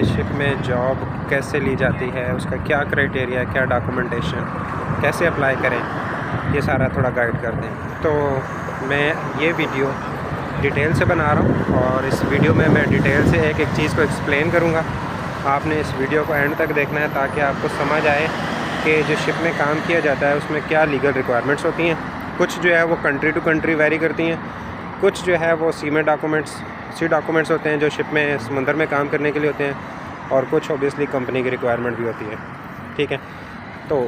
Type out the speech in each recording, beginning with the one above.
Ship में job कैसे ली जाती है, उसका क्या क्राइटेरिया है, क्या डॉक्यूमेंटेशन, कैसे अप्लाई करें, ये सारा थोड़ा गाइड कर दें। तो मैं ये वीडियो डिटेल से बना रहा हूँ और इस वीडियो में मैं डिटेल से एक एक चीज़ को एक्सप्लेन करूँगा। आपने इस वीडियो को एंड तक देखना है ताकि आपको समझ आए कि जो शिप में काम किया जाता है उसमें क्या लीगल रिक्वायरमेंट्स होती हैं। कुछ जो है वो कंट्री टू कंट्री वेरी करती हैं, कुछ जो है वो सी डॉक्यूमेंट्स होते हैं जो शिप में समुंदर में काम करने के लिए होते हैं, और कुछ ऑब्वियसली कंपनी की रिक्वायरमेंट भी होती है। ठीक है, तो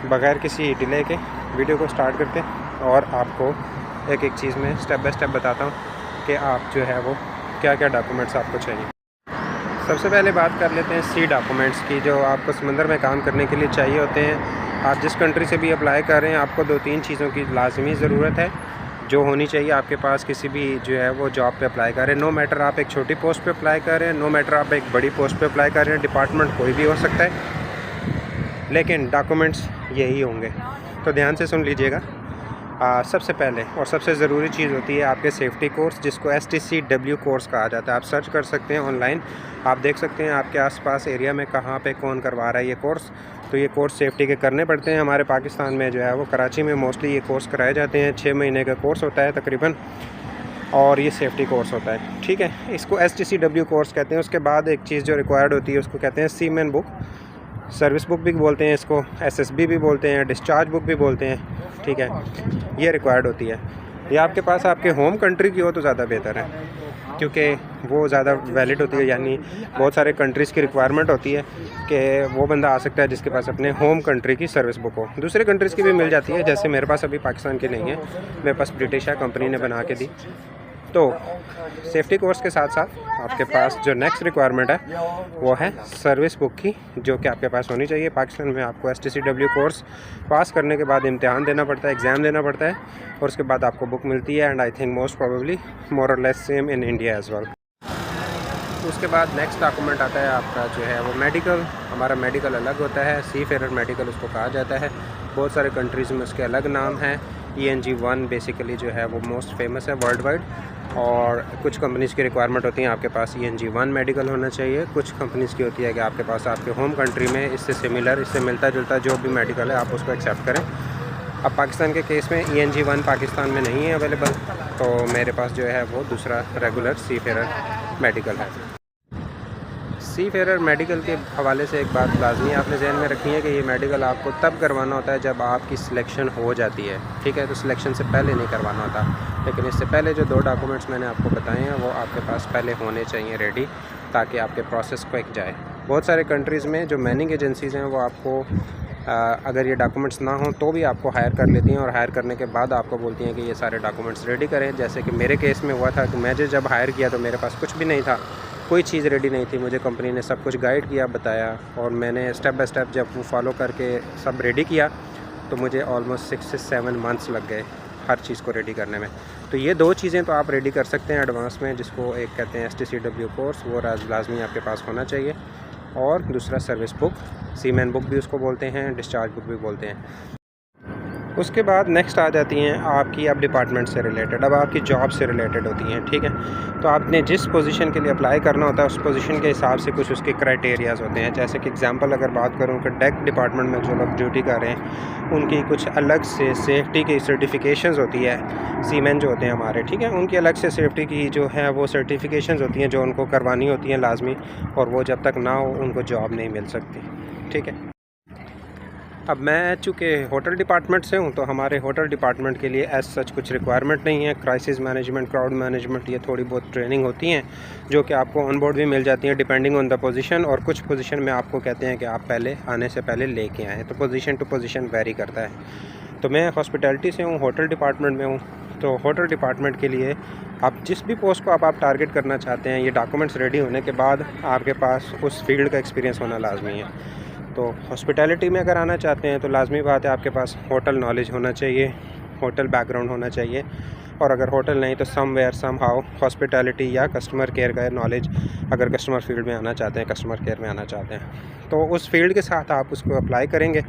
बगैर किसी डिले के वीडियो को स्टार्ट करते हैं और आपको एक एक चीज़ में स्टेप बाय स्टेप बताता हूँ कि आप जो है वो क्या क्या डॉक्यूमेंट्स आपको चाहिए। सबसे पहले बात कर लेते हैं सी डॉक्यूमेंट्स की, जो आपको समंदर में काम करने के लिए चाहिए होते हैं। आप जिस कंट्री से भी अप्लाई कर रहे हैं, आपको 2-3 चीज़ों की लाजमी ज़रूरत है जो होनी चाहिए आपके पास किसी भी जो है वो जॉब पे अप्लाई कर रहे हैं। नो मैटर आप एक छोटी पोस्ट पे अप्लाई कर रहे हैं, नो मैटर आप एक बड़ी पोस्ट पे अप्लाई कर रहे हैं, डिपार्टमेंट कोई भी हो सकता है, लेकिन डॉक्यूमेंट्स यही होंगे। तो ध्यान से सुन लीजिएगा। सबसे पहले और सबसे ज़रूरी चीज़ होती है आपके सेफ्टी कोर्स, जिसको STCW कोर्स कहा जाता है। आप सर्च कर सकते हैं ऑनलाइन, आप देख सकते हैं आपके आसपास एरिया में कहाँ पे कौन करवा रहा है ये कोर्स। तो ये कोर्स सेफ्टी के करने पड़ते हैं। हमारे पाकिस्तान में जो है वो कराची में मोस्टली ये कोर्स कराए जाते हैं। 6 महीने का कोर्स होता है तकरीबन, और ये सेफ्टी कोर्स होता है। ठीक है, इसको STCW कोर्स कहते हैं। उसके बाद एक चीज़ जो रिक्वायर्ड होती है उसको कहते हैं सीमैन बुक, सर्विस बुक भी बोलते हैं इसको, SSB भी बोलते हैं, डिस्चार्ज बुक भी बोलते हैं। ठीक है, ये रिक्वायर्ड होती है। ये आपके पास आपके होम कंट्री की हो तो ज़्यादा बेहतर है, क्योंकि वो ज़्यादा वैलिड होती है। यानी बहुत सारे कंट्रीज़ की रिक्वायरमेंट होती है कि वो बंदा आ सकता है जिसके पास अपने होम कंट्री की सर्विस बुक हो। दूसरे कंट्रीज़ की भी मिल जाती है, जैसे मेरे पास अभी पाकिस्तान की नहीं है, मेरे पास ब्रिटिश है, कंपनी ने बना के दी। तो सेफ्टी कोर्स के साथ साथ आपके पास जो नेक्स्ट रिक्वायरमेंट है वो है सर्विस बुक की, जो कि आपके पास होनी चाहिए। पाकिस्तान में आपको STCW कोर्स पास करने के बाद इम्तिहान देना पड़ता है, एग्ज़ाम देना पड़ता है, और उसके बाद आपको बुक मिलती है। And I think most probably more or less same in India as well. उसके बाद नेक्स्ट डॉक्यूमेंट आता है आपका जो है वो मेडिकल। हमारा मेडिकल अलग होता है, सी फेरर मेडिकल उसको कहा जाता है। बहुत सारे कंट्रीज़ में उसके अलग नाम हैं। ENG1 बेसिकली जो है वो मोस्ट फेमस है वर्ल्ड वाइड, और कुछ कंपनीज़ की रिक्वायरमेंट होती है आपके पास ENG1 मेडिकल होना चाहिए। कुछ कंपनीज़ की होती है कि आपके पास आपके होम कंट्री में इससे सिमिलर, इससे मिलता जुलता जो भी मेडिकल है आप उसको एक्सेप्ट करें। अब पाकिस्तान के केस में ENG1 पाकिस्तान में नहीं है अवेलेबल, तो मेरे पास जो है वो दूसरा रेगुलर सी फेरर मेडिकल है। सी फेरर मेडिकल के हवाले से एक बात लाजमी आपने जहन में रखनी है कि ये मेडिकल आपको तब करवाना होता है जब आपकी सिलेक्शन हो जाती है। ठीक है, तो सिलेक्शन से पहले नहीं करवाना होता, लेकिन इससे पहले जो 2 डॉक्यूमेंट्स मैंने आपको बताए हैं वो आपके पास पहले होने चाहिए रेडी, ताकि आपके प्रोसेस क्विक जाए। बहुत सारे कंट्रीज़ में जो मैनिंग एजेंसीज़ हैं वो आपको अगर ये डॉक्यूमेंट्स ना हों तो भी आपको हायर कर लेती हैं, और हायर करने के बाद आपको बोलती हैं कि ये सारे डॉक्यूमेंट्स रेडी करें। जैसे कि मेरे केस में हुआ था कि मैं जब हायर किया तो मेरे पास कुछ भी नहीं था, कोई चीज़ रेडी नहीं थी। मुझे कंपनी ने सब कुछ गाइड किया, बताया, और मैंने स्टेप बाय स्टेप जब वो फॉलो करके सब रेडी किया तो मुझे ऑलमोस्ट 6 से 7 मंथ्स लग गए हर चीज़ को रेडी करने में। तो ये 2 चीज़ें तो आप रेडी कर सकते हैं एडवांस में, जिसको एक कहते हैं STCW कोर्स, वो लाजमी आपके पास होना चाहिए, और दूसरा सर्विस बुक, सीमैन बुक भी उसको बोलते हैं, डिस्चार्ज बुक भी बोलते हैं। उसके बाद नेक्स्ट आ जाती हैं आपकी अब डिपार्टमेंट से रिलेटेड, अब आपकी जॉब से रिलेटेड होती हैं। ठीक है, तो आपने जिस पोजीशन के लिए अप्लाई करना होता है उस पोजीशन के हिसाब से कुछ उसके क्राइटेरियाज़ होते हैं। जैसे कि एग्जांपल अगर बात करूं कि डेक डिपार्टमेंट में जो लोग ड्यूटी कर रहे हैं उनकी कुछ अलग से सेफ्टी की सर्टिफिकेशंस होती है। सीमैन जो होते हैं हमारे, ठीक है, उनकी अलग से सेफ्टी की जो है वो सर्टिफिकेशंस होती हैं जो उनको करवानी होती हैं लाजमी, और वो जब तक ना हो उनको जॉब नहीं मिल सकती। ठीक है, अब मैं चूँकि होटल डिपार्टमेंट से हूँ तो हमारे होटल डिपार्टमेंट के लिए एज सच कुछ रिक्वायरमेंट नहीं है। क्राइसिस मैनेजमेंट, क्राउड मैनेजमेंट, ये थोड़ी बहुत ट्रेनिंग होती हैं जो कि आपको ऑन बोर्ड भी मिल जाती हैं डिपेंडिंग ऑन द पोजीशन, और कुछ पोजीशन में आपको कहते हैं कि आप पहले आने से पहले लेके आएँ। तो पोजीशन टू पोजीशन वेरी करता है। तो मैं हॉस्पिटैलिटी से हूँ, होटल डिपार्टमेंट में हूँ। तो होटल डिपार्टमेंट के लिए आप जिस भी पोस्ट को आप टारगेट करना चाहते हैं, ये डॉक्यूमेंट्स रेडी होने के बाद आपके पास उस फील्ड का एक्सपीरियंस होना लाजमी है। तो हॉस्पिटैलिटी में अगर आना चाहते हैं तो लाजमी बात है आपके पास होटल नॉलेज होना चाहिए, होटल बैकग्राउंड होना चाहिए, और अगर होटल नहीं तो समवेयर समहाउ हॉस्पिटैलिटी या कस्टमर केयर का नॉलेज, अगर कस्टमर फील्ड में आना चाहते हैं, कस्टमर केयर में आना चाहते हैं, तो उस फील्ड के साथ आप उसको अप्लाई करेंगे।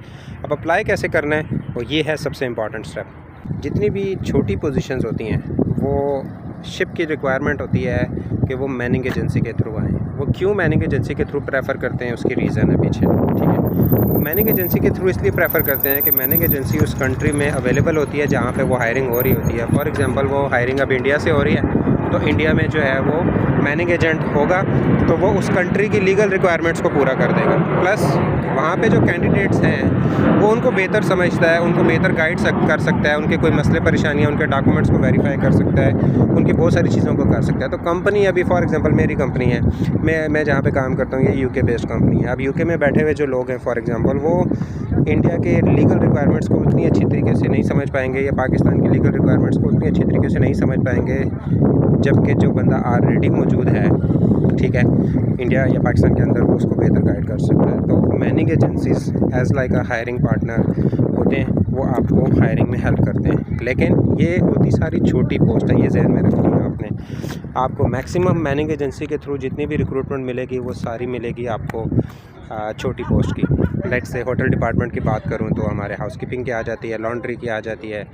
अब अप्लाई कैसे करना है, वो ये है सबसे इम्पॉर्टेंट स्टेप। जितनी भी छोटी पोजीशंस होती हैं वो शिप की रिक्वायरमेंट होती है कि वो मैनिंग एजेंसी के थ्रू आएँ। वो क्यों मैनिंग एजेंसी के थ्रू प्रेफर करते हैं, उसकी रीज़न है पीछे, ठीक है। मैनिंग एजेंसी के थ्रू इसलिए प्रेफर करते हैं कि मैनिंग एजेंसी उस कंट्री में अवेलेबल होती है जहाँ पे वो हायरिंग हो रही होती है। फॉर एग्जांपल वो हायरिंग अब इंडिया से हो रही है, तो इंडिया में जो है वो मैनिंग एजेंट होगा तो वो उस कंट्री की लीगल रिक्वायरमेंट्स को पूरा कर देगा। प्लस वहाँ पे जो कैंडिडेट्स हैं वो उनको बेहतर समझता है, उनको बेहतर गाइड कर सकता है, उनके कोई मसले परेशानियाँ, उनके डॉक्यूमेंट्स को वेरीफाई कर सकता है, उनकी बहुत सारी चीज़ों को कर सकता है। तो कंपनी अभी फॉर एग्जांपल मेरी कंपनी है, मैं जहाँ पे काम करता हूँ ये यूके बेस्ड कंपनी है। अब यूके में बैठे हुए जो लोग हैं फॉर एग्जांपल वो इंडिया के लीगल रिक्वायरमेंट्स को उतनी अच्छी तरीके से नहीं समझ पाएंगे या पाकिस्तान की लीगल रिक्वायरमेंट्स को उतनी अच्छी तरीके से नहीं समझ पाएंगे, जबकि जो बंदा ऑलरेडी मौजूद है, ठीक है, इंडिया या पाकिस्तान के अंदर, वो उसको बेहतर गाइड कर सकता है। तो मैनिंग एजेंसीज एज़ लाइक अ हायरिंग पार्टनर होते हैं, वो आपको हायरिंग में हेल्प करते हैं। लेकिन ये होती सारी छोटी पोस्ट है, ये ज़हन में रखनी है आपने। आपको मैक्सिमम मैनिंग एजेंसी के थ्रू जितनी भी रिक्रूटमेंट मिलेगी वो सारी मिलेगी आपको छोटी पोस्ट की। लेट्स से होटल डिपार्टमेंट की बात करूँ तो हमारे हाउसकीपिंग की आ जाती है, लॉन्ड्री की आ जाती है,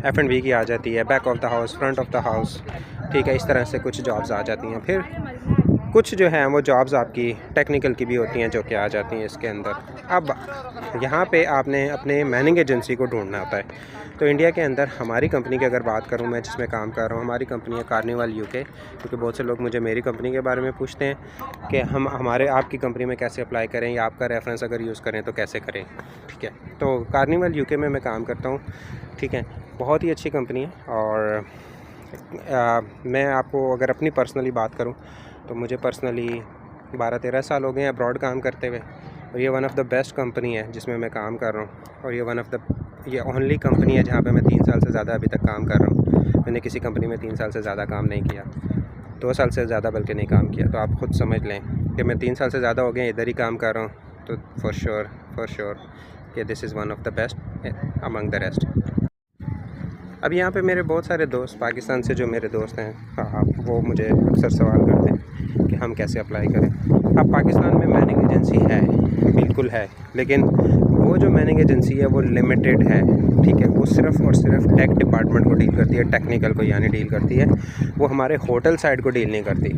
F&B की आ जाती है, back of the house, front of the house, ठीक है, इस तरह से कुछ जॉब्स आ जाती हैं। फिर कुछ जो हैं वो जॉब्स आपकी टेक्निकल की भी होती हैं जो कि आ जाती हैं इसके अंदर। अब यहाँ पे आपने अपने मैनिंग एजेंसी को ढूंढना होता है। तो इंडिया के अंदर हमारी कंपनी की अगर बात करूँ, मैं जिसमें काम कर रहा हूँ, हमारी कंपनी है कार्निवल यूके। क्योंकि बहुत से लोग मुझे मेरी कंपनी के बारे में पूछते हैं कि हम आपकी कंपनी में कैसे अप्लाई करें या आपका रेफरेंस अगर यूज़ करें तो कैसे करें, ठीक है। तो कार्निवल यूके में मैं काम करता हूँ, ठीक है, बहुत ही अच्छी कंपनी है। और मैं आपको अगर अपनी पर्सनली बात करूँ तो मुझे पर्सनली 12-13 साल हो गए हैं अब्रॉड काम करते हुए, और ये one of the best company है जिसमें मैं काम कर रहा हूँ। और ये ओनली कंपनी है जहाँ पे मैं 3 साल से ज़्यादा अभी तक काम कर रहा हूँ। मैंने किसी कंपनी में 3 साल से ज़्यादा काम नहीं किया, 2 साल से ज़्यादा बल्कि नहीं काम किया। तो आप ख़ुद समझ लें कि मैं 3 साल से ज़्यादा हो गए इधर ही काम कर रहा हूँ, तो फॉर श्योर कि this is one of the best among the rest. अब यहाँ पे मेरे बहुत सारे दोस्त पाकिस्तान से जो मेरे दोस्त हैं, हाँ, वो मुझे अक्सर सवाल करते हैं कि हम कैसे अप्लाई करें। अब पाकिस्तान में मैनिंग एजेंसी है, बिल्कुल है, लेकिन वो जो मैनिंग एजेंसी है वो लिमिटेड है, ठीक है। वो सिर्फ़ और सिर्फ टेक डिपार्टमेंट को डील करती है, टेक्निकल को यानी डील करती है, वो हमारे होटल साइड को डील नहीं करती।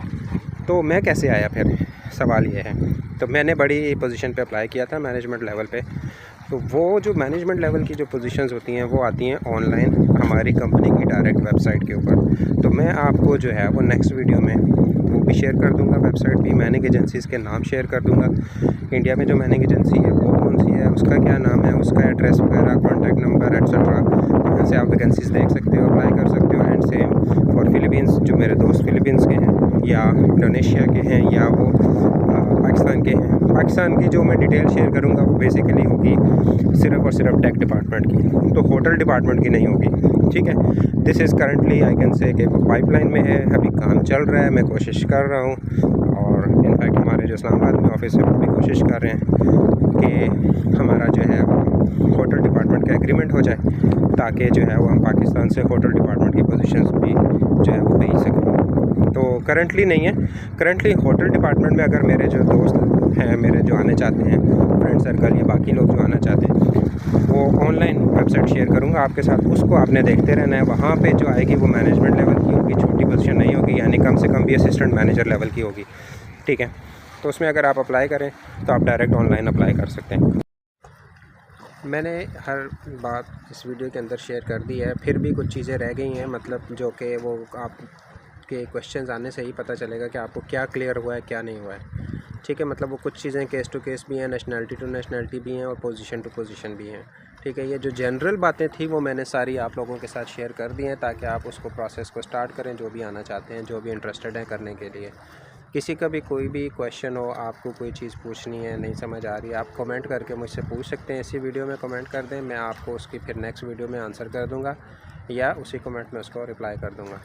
तो मैं कैसे आया फिर, सवाल ये है। तो मैंने बड़ी पोजीशन पे अप्लाई किया था मैनेजमेंट लेवल पे। तो वो जो मैनेजमेंट लेवल की जो पोजीशंस होती हैं वो आती हैं ऑनलाइन हमारी कंपनी की डायरेक्ट वेबसाइट के ऊपर। तो मैं आपको जो है वो नेक्स्ट वीडियो में वो भी शेयर कर दूंगा, वेबसाइट भी, मैनिंग एजेंसीज़ के नाम शेयर कर दूंगा। इंडिया में जो मैनिंग एजेंसी है वो कौन सी है, उसका क्या नाम है, उसका एड्रेस वगैरह, कॉन्टैक्ट नंबर एट्सट्रा, यहाँ से आप वैकेंसीज़ देख सकते हो, अप्लाई कर सकते हो। एंड सेम फॉर फिलीपींस, जो मेरे दोस्त फिलीपींस के हैं या इंडोनेशिया के हैं या वो पाकिस्तान के हैं। पाकिस्तान की जो मैं डिटेल शेयर करूंगा वो बेसिकली होगी सिर्फ़ और सिर्फ टेक डिपार्टमेंट की, तो होटल डिपार्टमेंट की नहीं होगी, ठीक है। This is currently I can say कि वो पाइपलाइन में है, अभी काम चल रहा है, मैं कोशिश कर रहा हूँ। और इनफैक्ट हमारे जो इस्लामाबाद में ऑफिस है वो भी कोशिश कर रहे हैं कि हमारा जो है होटल डिपार्टमेंट का एग्रीमेंट हो जाए, ताकि जो है वो हम पाकिस्तान से होटल डिपार्टमेंट की पोजीशंस भी जो है वो भेज सकें। तो करंटली नहीं है। करंटली होटल डिपार्टमेंट में अगर मेरे जो दोस्त हैं, मेरे जो आने चाहते हैं, फ्रेंड सर्कल या बाकी लोग जो आना चाहते हैं, वो ऑनलाइन वेबसाइट शेयर करूंगा आपके साथ, उसको आपने देखते रहना है। वहाँ पे जो आएगी वो मैनेजमेंट लेवल की होगी, छोटी पोजीशन नहीं होगी, यानी कम से कम भी असिस्टेंट मैनेजर लेवल की होगी, ठीक है। तो उसमें अगर आप अप्लाई करें तो आप डायरेक्ट ऑनलाइन अप्लाई कर सकते हैं। मैंने हर बात इस वीडियो के अंदर शेयर कर दी है, फिर भी कुछ चीज़ें रह गई हैं, मतलब जो कि वो आपके क्वेश्चंस आने से ही पता चलेगा कि आपको क्या क्लियर हुआ है, क्या नहीं हुआ है, ठीक है। मतलब वो कुछ चीज़ें केस टू केस भी हैं, नेशनलिटी टू नेशनलिटी भी हैं और पोजीशन टू पोजीशन भी हैं, ठीक है। ये जो जनरल बातें थी वो मैंने सारी आप लोगों के साथ शेयर कर दी हैं, ताकि आप उसको प्रोसेस को स्टार्ट करें, जो भी आना चाहते हैं, जो भी इंटरेस्टेड हैं करने के लिए। किसी का भी कोई भी क्वेश्चन हो, आपको कोई चीज़ पूछनी है, नहीं समझ आ रही, आप कमेंट करके मुझसे पूछ सकते हैं। इसी वीडियो में कमेंट कर दें, मैं आपको उसकी फिर नेक्स्ट वीडियो में आंसर कर दूंगा या उसी कमेंट में उसको रिप्लाई कर दूंगा।